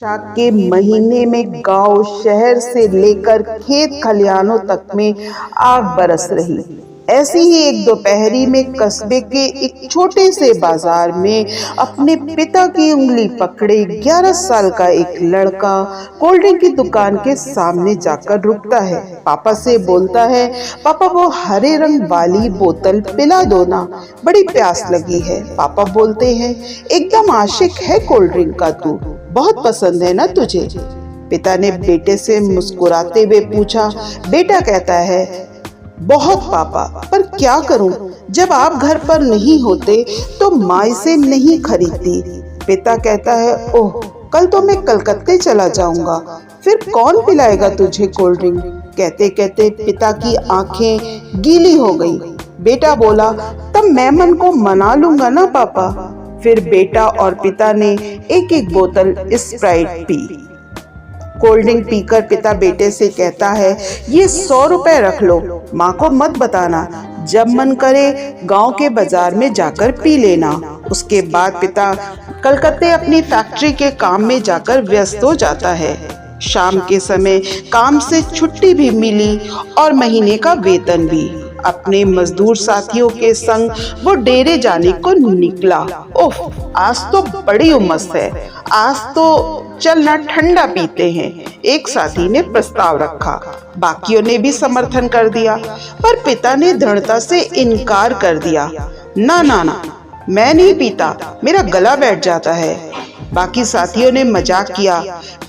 के महीने में गांव शहर से लेकर खेत खलिहानों तक में आग बरस रही। ऐसी ही एक दोपहरी में कस्बे के एक छोटे से बाजार में अपने पिता की उंगली पकड़े 11 साल का एक लड़का कोल्ड ड्रिंक की दुकान के सामने जाकर रुकता है। पापा से बोलता है, पापा वो हरे रंग वाली बोतल पिला दो ना, बड़ी प्यास लगी है। पापा बोलते हैं, एकदम आशिक है कोल्ड ड्रिंक का तू, बहुत पसंद है ना तुझे। पिता ने बेटे से मुस्कुराते हुए पूछा। बेटा कहता है, बहुत पापा, पर क्या करूं, जब आप घर पर नहीं होते तो माँ इसे नहीं खरीदती। पिता कहता है, ओह, कल तो मैं कलकत्ते चला जाऊंगा, फिर कौन पिलाएगा तुझे कोल्ड ड्रिंक। कहते कहते पिता की आंखें गीली हो गई। बेटा बोला, तब मैं मन को मना लूंगा ना पापा। फिर बेटा और पिता ने एक एक बोतल स्प्राइट पी। कोल्ड ड्रिंक पीकर पिता बेटे से कहता है, ये 100 रुपए रख लो, माँ को मत बताना, जब मन करे गांव के बाजार में जाकर पी लेना। उसके बाद पिता कलकत्ते अपनी फैक्ट्री के काम में जाकर व्यस्त हो जाता है। शाम के समय काम से छुट्टी भी मिली और महीने का वेतन भी। अपने मजदूर साथियों के संग वो डेरे जाने को निकला। ओह, आज तो बड़ी उमस है, आज तो चलना ठंडा पीते हैं, एक साथी ने प्रस्ताव रखा। बाकियों ने भी समर्थन कर दिया, पर पिता ने दृढ़ता से इनकार कर दिया। ना ना ना, मैं नहीं पीता, मेरा गला बैठ जाता है। बाकी साथियों ने मजाक किया,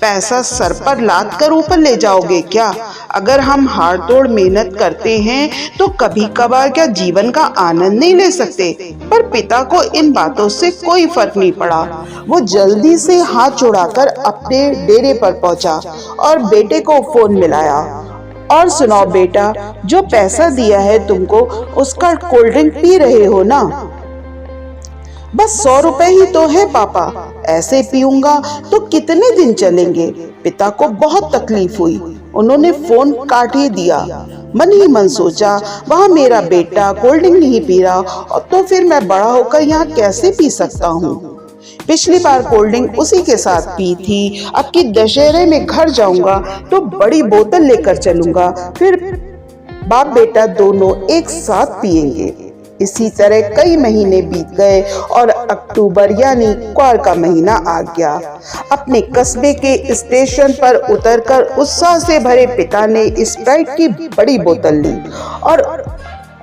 पैसा सर पर लाद कर ऊपर ले जाओगे क्या? अगर हम हाड़ तोड़ मेहनत करते हैं तो कभी कभार क्या जीवन का आनंद नहीं ले सकते? पर पिता को इन बातों से कोई फर्क नहीं पड़ा। वो जल्दी से हाथ छुड़ाकर अपने डेरे पर पहुंचा और बेटे को फोन मिलाया। और सुनाओ बेटा, जो पैसा दिया है तुमको, उसका कोल्ड ड्रिंक पी रहे हो ना? बस 100 रुपए ही तो है पापा, ऐसे पीऊंगा तो कितने दिन चलेंगे। पिता को बहुत तकलीफ हुई, उन्होंने फोन काट ही दिया। मन ही मन सोचा, वहाँ मेरा बेटा कोल्ड ड्रिंक नहीं पी रहा, और तो फिर मैं बड़ा होकर यहाँ कैसे पी सकता हूँ। पिछली बार कोल्ड ड्रिंक उसी के साथ पी थी, अब की दशहरे में घर जाऊंगा तो बड़ी बोतल लेकर चलूंगा, फिर बाप बेटा दोनों एक साथ पिएंगे। इसी तरह कई महीने बीत गए और अक्टूबर यानी क्वार का महीना आ गया। अपने कस्बे के स्टेशन पर उतरकर उत्साह से भरे पिता ने स्प्राइट की बड़ी बोतल ली और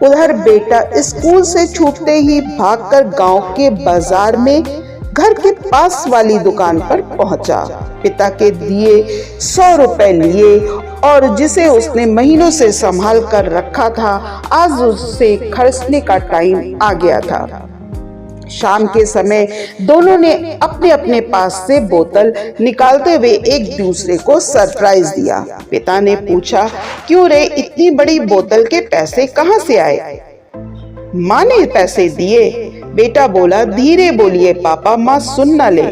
उधर बेटा स्कूल से छूटते ही भागकर गांव के बाजार में घर के पास वाली दुकान पर पहुंचा। पिता के दिए 100 रुपए लिए और जिसे उसने महीनों से संभाल कर रखा था, आज उससे खर्चने का टाइम आ गया था। शाम के समय दोनों ने अपने अपने पास से बोतल निकालते हुए एक दूसरे को सरप्राइज दिया। पिता ने पूछा, क्यों रे, इतनी बड़ी बोतल के पैसे कहाँ से आए? माँ ने पैसे दिए। बेटा बोला, धीरे बोलिए पापा, माँ सुन ना ले।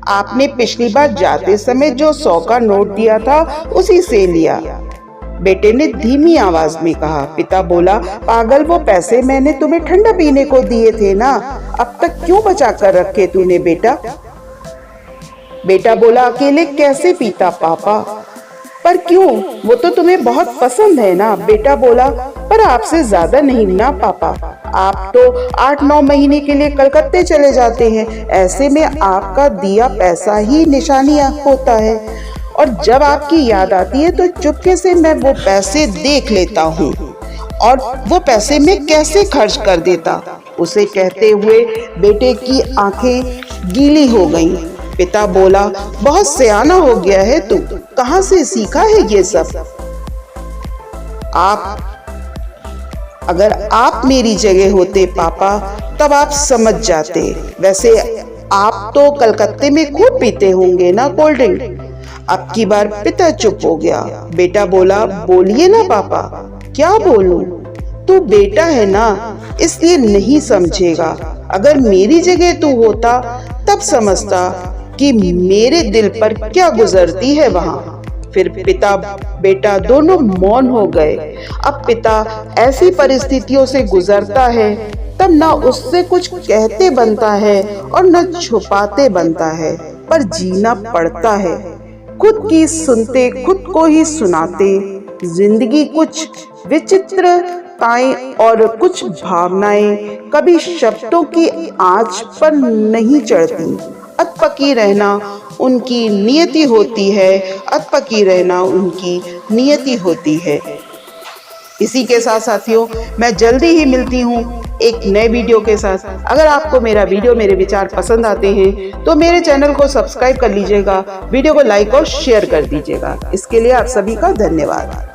आपने पिछली बार जाते समय जो 100 का नोट दिया था उसी से लिया, बेटे ने धीमी आवाज में कहा। पिता बोला, पागल, वो पैसे मैंने तुम्हें ठंडा पीने को दिए थे ना, अब तक क्यों बचा कर रखे तूने बेटा? बेटा बोला, अकेले कैसे पीता पापा? पर क्यों, वो तो तुम्हें बहुत पसंद है ना। बेटा बोला, पर आपसे ज्यादा नहीं ना पापा, आप तो 8-9 महीने के लिए कलकत्ते चले जाते हैं, ऐसे में आपका दिया पैसा ही निशानियां होता है, और जब आपकी याद आती है तो चुपके से मैं वो पैसे देख लेता हूँ और वो पैसे मैं कैसे खर्च कर देता। उसे कहते हुए बेटे की आंखें गीली हो गईं। पिता बोला, बहुत सयाना हो गया है तू, कहाँ से सीखा है ये सब? अगर आप मेरी जगह होते पापा, तब आप समझ जाते। वैसे आप तो कलकत्ते में खूब पीते होंगे ना कोल्ड ड्रिंक। अब की बार पिता चुप हो गया। बेटा बोला, बोलिए ना पापा। क्या बोलूं? तू बेटा है ना, इसलिए नहीं समझेगा। अगर मेरी जगह तू होता तब समझता कि मेरे दिल पर क्या गुजरती है वहाँ। फिर पिता बेटा दोनों मौन हो गए। अब पिता ऐसी परिस्थितियों से गुजरता है, तब ना उससे कुछ कहते बनता है और न छुपाते बनता है। पर जीना पड़ता है। खुद की सुनते खुद को ही सुनाते, जिंदगी कुछ विचित्रताएं और कुछ भावनाएं कभी शब्दों की आंच पर नहीं चढ़ती। अधपकी रहना उनकी नियति होती है, अधपकी रहना उनकी नियति होती है। इसी के साथ साथियों, मैं जल्दी ही मिलती हूँ एक नए वीडियो के साथ। अगर आपको मेरा वीडियो, मेरे विचार पसंद आते हैं तो मेरे चैनल को सब्सक्राइब कर लीजिएगा, वीडियो को लाइक और शेयर कर दीजिएगा। इसके लिए आप सभी का धन्यवाद।